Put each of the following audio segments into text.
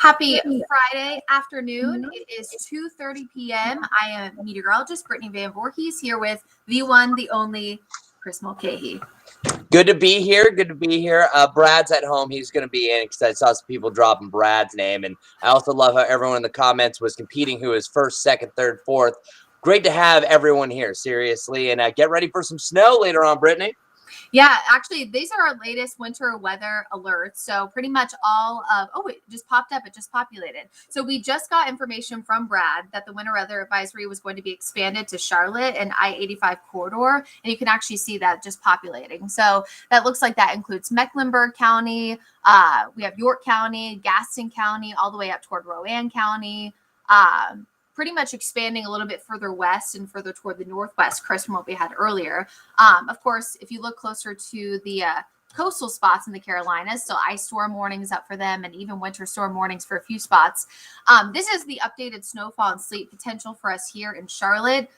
Happy Friday afternoon. It is 2:30 p.m. I am meteorologist Brittany Van Voorhees here with the one, the only Chris Mulcahy. Good to be here. Good to be here. Brad's at home. He's going to be in because I saw some people dropping Brad's name. And I also love how everyone in the comments was competing who is first, second, third, fourth. Great to have everyone here, seriously. And get ready for some snow later on, Brittany. Yeah, actually, these are our latest winter weather alerts. So pretty much all of, it just popped up. It just populated. So we just got information from Brad that the winter weather advisory was going to be expanded to Charlotte and I-85 corridor. And you can actually see that just populating. So that looks like that includes Mecklenburg County. We have York County, Gaston County, all the way up toward Rowan County. Pretty much expanding a little bit further west and further toward the northwest, Chris, from what we had earlier. Of course, if you look closer to the coastal spots in the Carolinas, so ice storm warnings up for them and even winter storm warnings for a few spots. This is the updated snowfall and sleet potential for us here in Charlotte.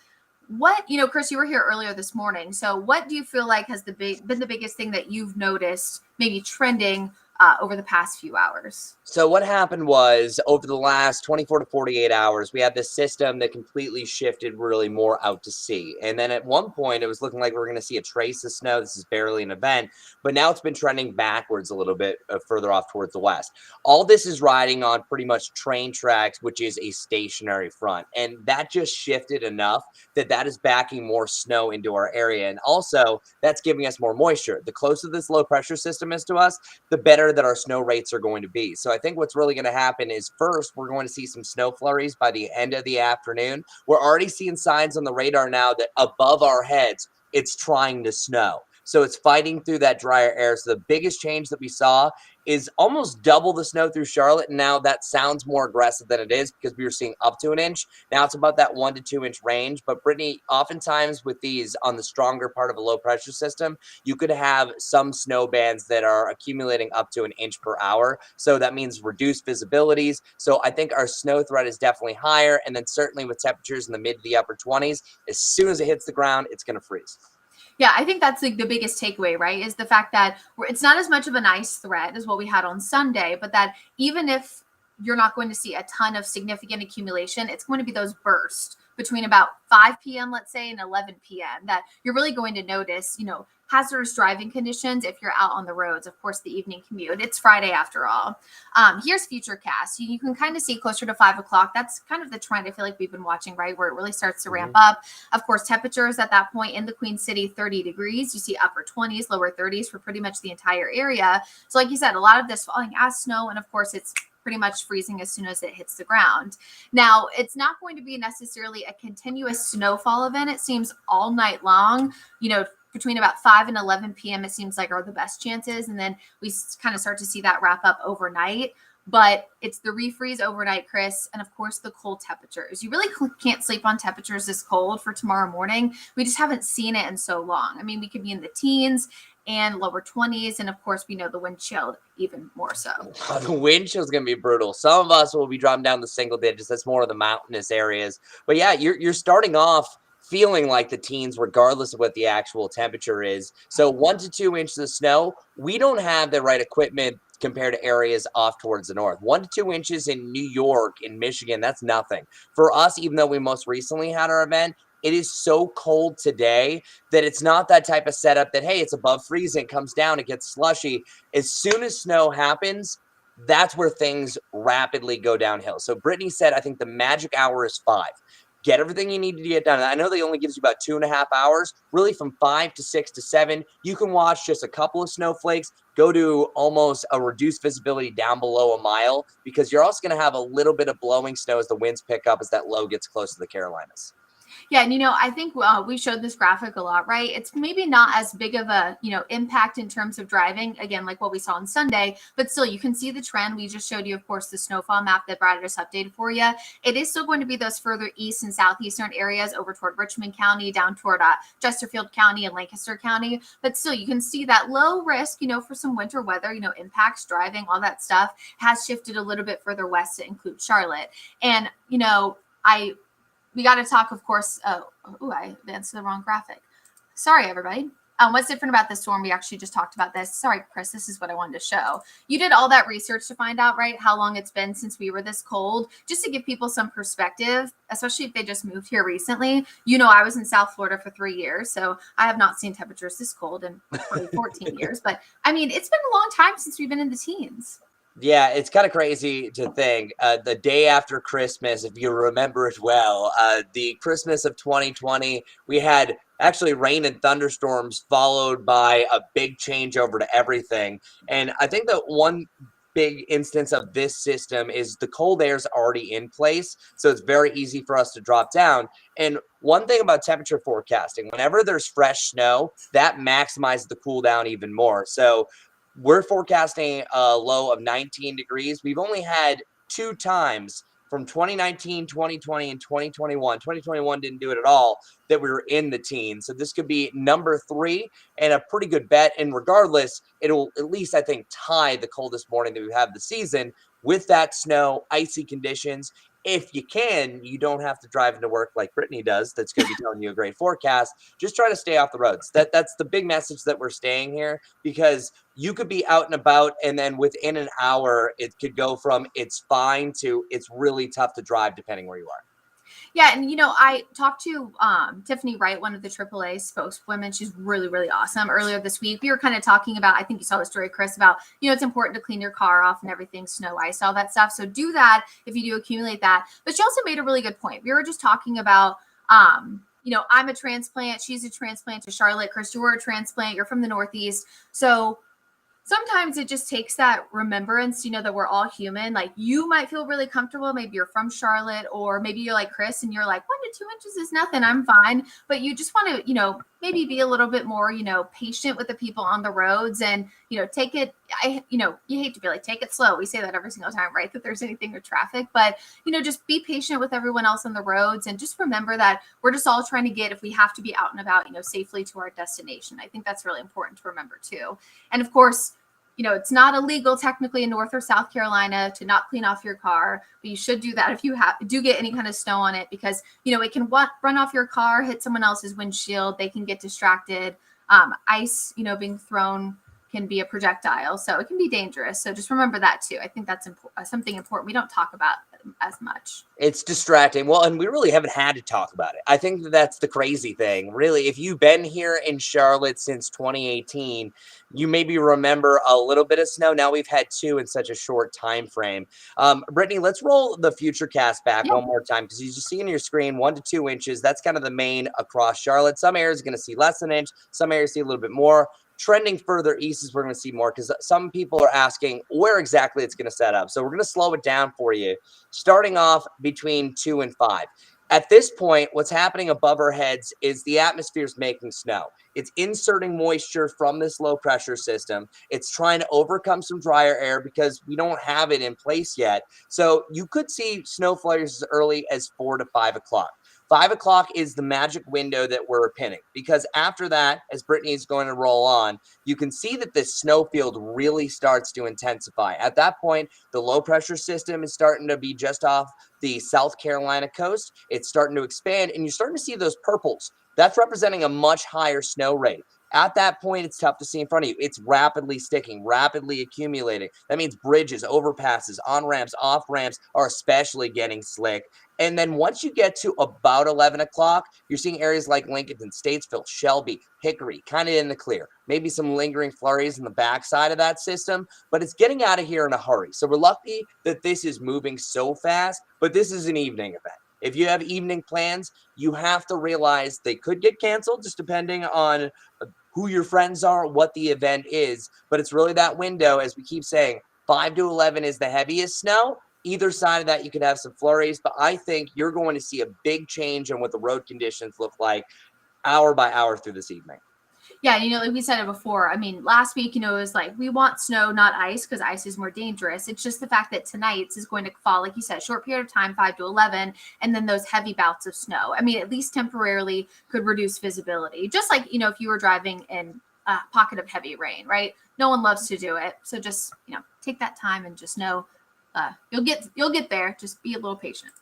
What, Chris, you were here earlier this morning. So what do you feel like has been the biggest thing that you've noticed maybe trending over the past few hours? So what happened was over the last 24 to 48 hours, we had this system that completely shifted really more out to sea. And then at one point, it was looking like we were going to see a trace of snow. This is barely an event, but now it's been trending backwards a little bit further off towards the west. All this is riding on pretty much train tracks, which is a stationary front. And that just shifted enough that is backing more snow into our area. And also that's giving us more moisture. The closer this low pressure system is to us, the better that our snow rates are going to be. So I think what's really going to happen is first, we're going to see some snow flurries by the end of the afternoon. We're already seeing signs on the radar now that above our heads, it's trying to snow. So it's fighting through that drier air. So the biggest change that we saw is almost double the snow through Charlotte. And now that sounds more aggressive than it is because we were seeing up to an inch. Now it's about that 1 to 2 inch range. But Brittany, oftentimes with these on the stronger part of a low pressure system, you could have some snow bands that are accumulating up to an inch per hour. So that means reduced visibilities. So I think our snow threat is definitely higher. And then certainly with temperatures in the mid to the upper 20s, as soon as it hits the ground, it's going to freeze. Yeah, I think that's like the biggest takeaway, right? Is the fact that it's not as much of an ice threat as what we had on Sunday, but that even if you're not going to see a ton of significant accumulation, it's going to be those bursts between about 5 p.m., let's say, and 11 p.m. that you're really going to notice, hazardous driving conditions if you're out on the roads. Of course, the evening commute. It's Friday after all. Here's Futurecast. You can kind of see closer to 5 o'clock. That's kind of the trend I feel like we've been watching, right? Where it really starts to ramp up. Of course, temperatures at that point in the Queen City, 30 degrees. You see upper 20s, lower 30s for pretty much the entire area. So like you said, a lot of this falling as snow. And of course, it's pretty much freezing as soon as it hits the ground. Now, it's not going to be necessarily a continuous snowfall event. It seems all night long, between about 5 and 11 p.m., it seems like are the best chances. And then we kind of start to see that wrap up overnight. But it's the refreeze overnight, Chris, and of course the cold temperatures. You really can't sleep on temperatures this cold for tomorrow morning. We just haven't seen it in so long. I mean, we could be in the teens and lower 20s. And of course, we know the wind chill even more so. The wind chill is going to be brutal. Some of us will be dropping down the single digits. That's more of the mountainous areas. But yeah, you're starting off feeling like the teens, regardless of what the actual temperature is. So 1 to 2 inches of snow, we don't have the right equipment compared to areas off towards the north. 1 to 2 inches in New York, in Michigan, that's nothing. For us, even though we most recently had our event, it is so cold today that it's not that type of setup that, hey, it's above freezing, it comes down, it gets slushy. As soon as snow happens, that's where things rapidly go downhill. So Brittany said, I think the magic hour is 5. Get everything you need to get done. I know they only gives you about 2.5 hours, really from 5 to 6 to 7. You can watch just a couple of snowflakes, go to almost a reduced visibility down below a mile, because you're also going to have a little bit of blowing snow as the winds pick up as that low gets close to the Carolinas. Yeah, and I think we showed this graphic a lot, right? It's maybe not as big of a impact in terms of driving, again, like what we saw on Sunday, but still you can see the trend. We just showed you, of course, the snowfall map that Brad just updated for you. It is still going to be those further east and southeastern areas over toward Richmond County, down toward Chesterfield County and Lancaster County, but still you can see that low risk, for some winter weather, impacts driving, all that stuff has shifted a little bit further west to include Charlotte. And we got to talk, of course. I advanced to the wrong graphic. Sorry, everybody. What's different about this storm? We actually just talked about this. Sorry, Chris, this is what I wanted to show. You did all that research to find out, right, how long it's been since we were this cold, just to give people some perspective, especially if they just moved here recently. I was in South Florida for 3 years, so I have not seen temperatures this cold in probably 14 years. But I mean, it's been a long time since we've been in the teens. Yeah, it's kind of crazy to think the day after Christmas, if you remember it well, the Christmas of 2020, we had actually rain and thunderstorms followed by a big changeover to everything. And I think that one big instance of this system is the cold air is already in place, so it's very easy for us to drop down. And one thing about temperature forecasting, whenever there's fresh snow, that maximizes the cool down even more. So we're forecasting a low of 19 degrees. We've only had 2 times from 2019, 2020, and 2021. 2021 didn't do it at all, that we were in the teens. So this could be number 3 and a pretty good bet. And regardless, it'll at least, I think, tie the coldest morning that we've had the season with that snow, icy conditions. If you can, you don't have to drive into work like Brittany does. That's going to be telling you a great forecast. Just try to stay off the roads. That's the big message that we're staying here, because you could be out and about, and then within an hour, it could go from it's fine to it's really tough to drive depending where you are. Yeah, and I talked to Tiffany Wright, one of the AAA spokeswomen. She's really, really awesome. Earlier this week, we were kind of talking about, I think you saw the story, Chris, about, it's important to clean your car off and everything, snow, ice, all that stuff. So do that if you do accumulate that. But she also made a really good point. We were just talking about, I'm a transplant. She's a transplant to Charlotte. Chris, you're a transplant. You're from the Northeast. So sometimes it just takes that remembrance, that we're all human. Like, you might feel really comfortable. Maybe you're from Charlotte, or maybe you're like Chris and you're like 1 to 2 inches is nothing. I'm fine. But you just want to, maybe be a little bit more, patient with the people on the roads, and, take it. You hate to be like, take it slow. We say that every single time, right? That there's anything with traffic, but, just be patient with everyone else on the roads, and just remember that we're just all trying to get, if we have to be out and about, safely to our destination. I think that's really important to remember too. And of course, it's not illegal technically in North or South Carolina to not clean off your car, but you should do that if you do get any kind of snow on it, because, it can run off your car, hit someone else's windshield. They can get distracted. Ice, being thrown can be a projectile, so it can be dangerous. So just remember that too. I think that's something important we don't talk about as much. It's distracting. Well, and we really haven't had to talk about it. I think that's the crazy thing. Really, if you've been here in Charlotte since 2018, you maybe remember a little bit of snow. Now we've had 2 in such a short time frame. Brittany, let's roll the future cast back one more time, because you just see on your screen 1 to 2 inches. That's kind of the main across Charlotte. Some areas are going to see less than an inch. Some areas see a little bit more. Trending further east is we're going to see more, because some people are asking where exactly it's going to set up. So we're going to slow it down for you, starting off between 2 and 5. At this point, what's happening above our heads is the atmosphere is making snow. It's inserting moisture from this low pressure system. It's trying to overcome some drier air because we don't have it in place yet. So you could see snow flurries as early as 4 to 5 o'clock. 5 o'clock is the magic window that we're pinning, because after that, as Brittany is going to roll on, you can see that this snow field really starts to intensify. At that point, the low pressure system is starting to be just off the South Carolina coast. It's starting to expand, and you're starting to see those purples. That's representing a much higher snow rate. At that point, it's tough to see in front of you. It's rapidly sticking, rapidly accumulating. That means bridges, overpasses, on-ramps, off-ramps are especially getting slick. And then once you get to about 11 o'clock, you're seeing areas like Lincoln, Statesville, Shelby, Hickory, kind of in the clear. Maybe some lingering flurries in the backside of that system, but it's getting out of here in a hurry. So we're lucky that this is moving so fast, but this is an evening event. If you have evening plans, you have to realize they could get canceled, just depending on who your friends are, what the event is. But it's really that window, as we keep saying, 5 to 11 is the heaviest snow. Either side of that, you could have some flurries, but I think you're going to see a big change in what the road conditions look like hour by hour through this evening. Yeah, like we said it before. I mean, last week, it was like, we want snow, not ice, because ice is more dangerous. It's just the fact that tonight's is going to fall, like you said, short period of time, 5 to 11, and then those heavy bouts of snow. I mean, at least temporarily could reduce visibility. Just like, if you were driving in a pocket of heavy rain, right? No one loves to do it. So just, take that time and just know you'll get there. Just be a little patient.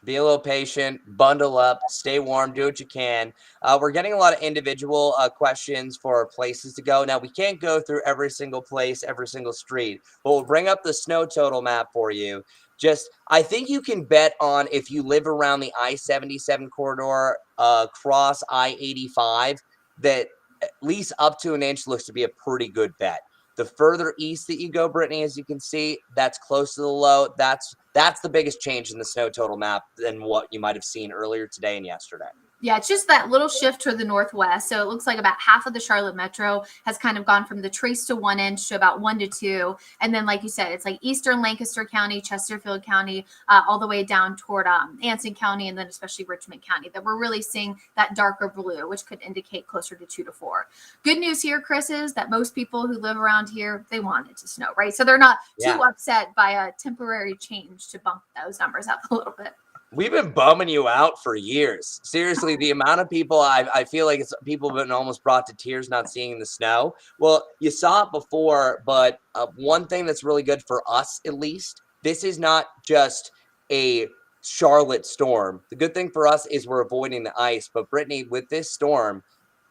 Be a little patient, bundle up, stay warm, do what you can. We're getting a lot of individual questions for places to go. Now, we can't go through every single place, every single street, but we'll bring up the snow total map for you. Just, I think you can bet on if you live around the I-77 corridor, across I-85, that at least up to an inch looks to be a pretty good bet. The further east that you go, Brittany, as you can see, that's close to the low. That's the biggest change in the snow total map than what you might have seen earlier today and yesterday. Yeah, it's just that little shift to the northwest. So it looks like about half of the Charlotte metro has kind of gone from the trace to 1 inch to about 1 to 2. And then, like you said, it's like eastern Lancaster County, Chesterfield County, all the way down toward Anson County, and then especially Richmond County, that we're really seeing that darker blue, which could indicate closer to 2 to 4. Good news here, Chris, is that most people who live around here, they want it to snow, right? So they're not too upset by a temporary change to bump those numbers up a little bit. We've been bumming you out for years. Seriously, the amount of people I feel like people have been almost brought to tears not seeing the snow. Well, you saw it before, but one thing that's really good for us, at least, this is not just a Charlotte storm. The good thing for us is we're avoiding the ice. But Brittany, with this storm,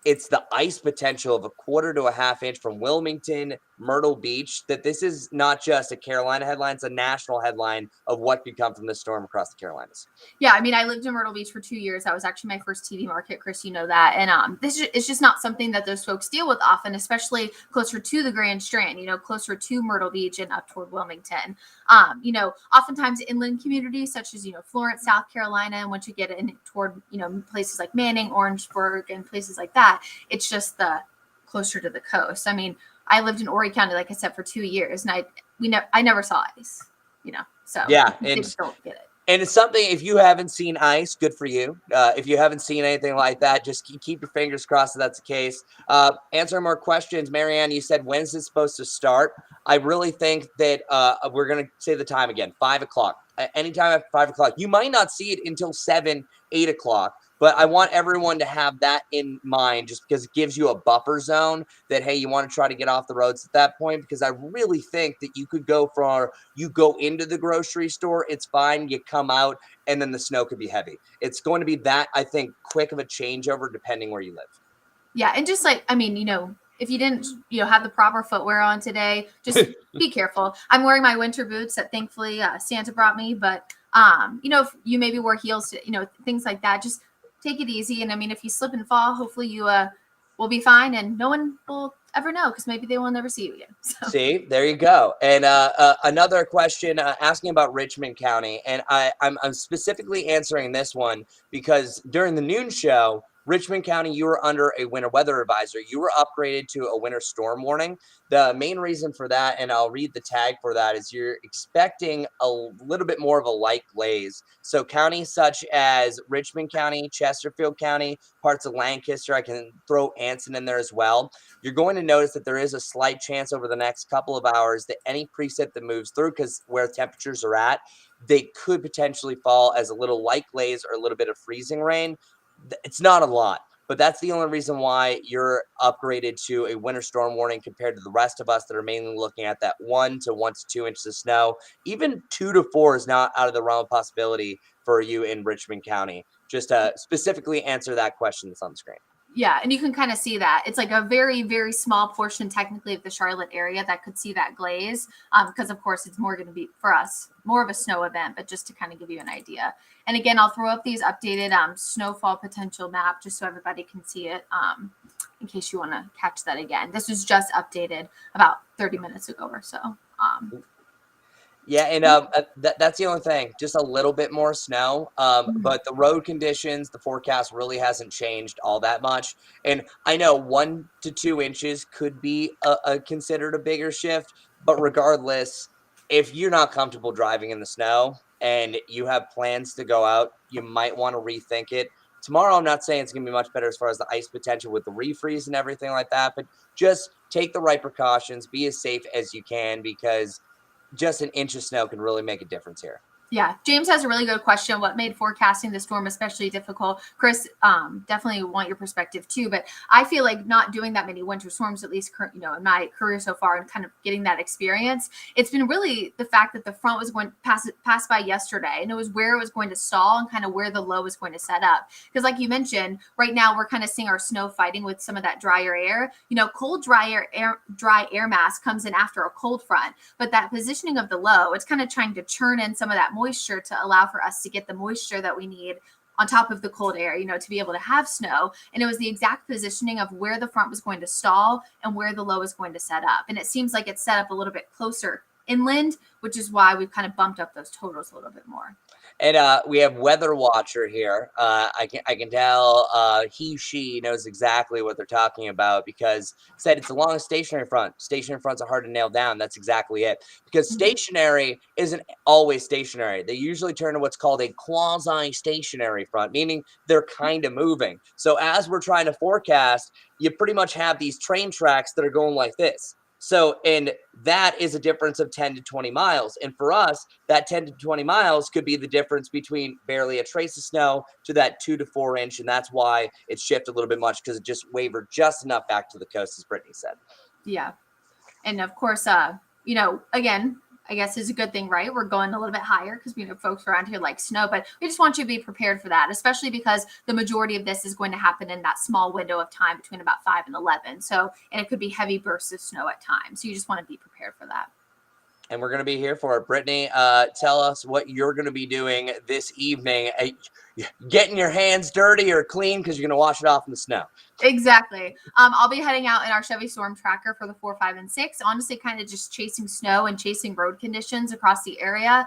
it's the ice potential of 1/4 to a 1/2 inch from Wilmington, Myrtle Beach, that this is not just a Carolina headline, it's a national headline of what could come from this storm across the Carolinas. Yeah, I mean, I lived in Myrtle Beach for 2 years. That was actually my first TV market, Chris, you know that. And this is just not something that those folks deal with often, especially closer to the Grand Strand, closer to Myrtle Beach and up toward Wilmington. Oftentimes inland communities such as, Florence, South Carolina, and once you get in toward, places like Manning, Orangeburg, and places like that, it's just the closer to the coast. I mean, I lived in Horry County, like I said, for 2 years, and I never saw ice, so yeah, and don't get it. And it's something, if you haven't seen ice, good for you. If you haven't seen anything like that, just keep your fingers crossed that that's the case. Answer more questions. Marianne, you said, when's it supposed to start? I really think that we're going to say the time again, 5 o'clock. Anytime after 5 o'clock. You might not see it until 7, 8 o'clock. But I want everyone to have that in mind, just because it gives you a buffer zone that, hey, you want to try to get off the roads at that point, because I really think that you could go into the grocery store, it's fine, you come out, and then the snow could be heavy. It's going to be that, I think, quick of a changeover depending where you live. Yeah, and just like, I mean, if you didn't, have the proper footwear on today, just be careful. I'm wearing my winter boots that thankfully Santa brought me, but if you maybe wear heels, things like that, just take it easy. And I mean, if you slip and fall, hopefully you will be fine, and no one will ever know, because maybe they will never see you again. So. See, there you go. And another question asking about Richmond County, and I'm specifically answering this one because during the noon show, Richmond County, you were under a winter weather advisory. You were upgraded to a winter storm warning. The main reason for that, and I'll read the tag for that, is you're expecting a little bit more of a light glaze. So counties such as Richmond County, Chesterfield County, parts of Lancaster, I can throw Anson in there as well. You're going to notice that there is a slight chance over the next couple of hours that any precip that moves through, because where temperatures are at, they could potentially fall as a little light glaze or a little bit of freezing rain. It's not a lot, but that's the only reason why you're upgraded to a winter storm warning compared to the rest of us that are mainly looking at that 1 to 2 inches of snow. Even 2 to 4 is not out of the realm of possibility for you in Richmond County. Just to specifically answer that question that's on the screen. Yeah, and you can kind of see that. It's like a very, very small portion technically of the Charlotte area that could see that glaze, because of course it's more going to be, for us, more of a snow event, but just to kind of give you an idea. And again, I'll throw up these updated snowfall potential map just so everybody can see it, in case you want to catch that again. This was just updated about 30 minutes ago or so. Yeah, and that's the only thing, just a little bit more snow. But the road conditions, the forecast really hasn't changed all that much. And I know 1 to 2 inches could be considered a bigger shift, but regardless, if you're not comfortable driving in the snow and you have plans to go out, you might want to rethink it. Tomorrow, I'm not saying it's going to be much better as far as the ice potential with the refreeze and everything like that, but just take the right precautions, be as safe as you can, because just an inch of snow can really make a difference here. Yeah, James has a really good question. What made forecasting the storm especially difficult? Chris, definitely want your perspective too. But I feel like not doing that many winter storms, at least in my career so far, and kind of getting that experience, it's been really the fact that the front was going to pass by yesterday, and it was where it was going to stall and kind of where the low was going to set up. Because, like you mentioned, right now we're kind of seeing our snow fighting with some of that drier air. Cold, dry air mass comes in after a cold front, but that positioning of the low, it's kind of trying to churn in some of that moisture to allow for us to get the moisture that we need on top of the cold air, to be able to have snow. And it was the exact positioning of where the front was going to stall and where the low is going to set up. And it seems like it's set up a little bit closer inland, which is why we've kind of bumped up those totals a little bit more. And we have Weather Watcher here. I can tell she knows exactly what they're talking about, because said it's along a stationary front. Stationary fronts are hard to nail down. That's exactly it. Because stationary isn't always stationary. They usually turn to what's called a quasi-stationary front, meaning they're kind of moving. So as we're trying to forecast, you pretty much have these train tracks that are going like this. So, and that is a difference of 10 to 20 miles. And for us, that 10 to 20 miles could be the difference between barely a trace of snow to that 2 to 4 inch. And that's why it shifted a little bit much, because it just wavered just enough back to the coast, as Brittany said. Yeah. And of course, again, I guess is a good thing, right? We're going a little bit higher because we know folks around here like snow, but we just want you to be prepared for that, especially because the majority of this is going to happen in that small window of time between about 5 and 11. So, and it could be heavy bursts of snow at times. So you just want to be prepared for that. And we're going to be here for it. Brittany, tell us what you're going to be doing this evening. Getting your hands dirty or clean, because you're going to wash it off in the snow. Exactly. I'll be heading out in our Chevy Storm Tracker for the 4, 5, and 6. Honestly, kind of just chasing snow and chasing road conditions across the area.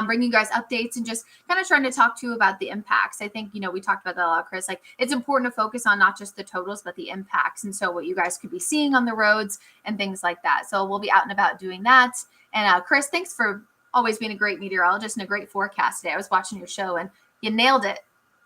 Bringing you guys updates and just kind of trying to talk to you about the impacts. I think, we talked about that a lot, Chris. Like, it's important to focus on not just the totals, but the impacts. And so what you guys could be seeing on the roads and things like that. So we'll be out and about doing that. And Chris, thanks for always being a great meteorologist and a great forecast today. I was watching your show and you nailed it.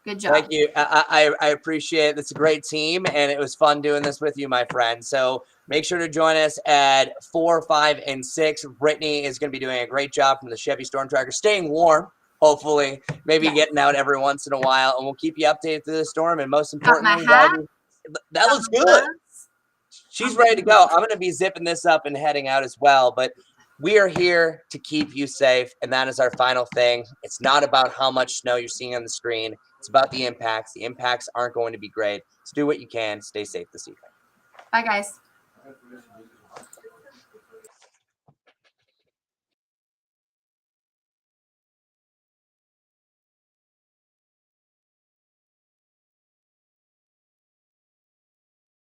Good job. Thank you. I appreciate it. It's a great team, and it was fun doing this with you, my friend. So make sure to join us at 4, 5, and 6. Brittany is going to be doing a great job from the Chevy Storm Tracker, staying warm, hopefully, maybe getting out every once in a while, and we'll keep you updated through the storm. And most importantly, that looks good. She's ready to go. I'm going to be zipping this up and heading out as well, but we are here to keep you safe, and that is our final thing. It's not about how much snow you're seeing on the screen. It's about the impacts. The impacts aren't going to be great. So do what you can. Stay safe this evening. Bye, guys.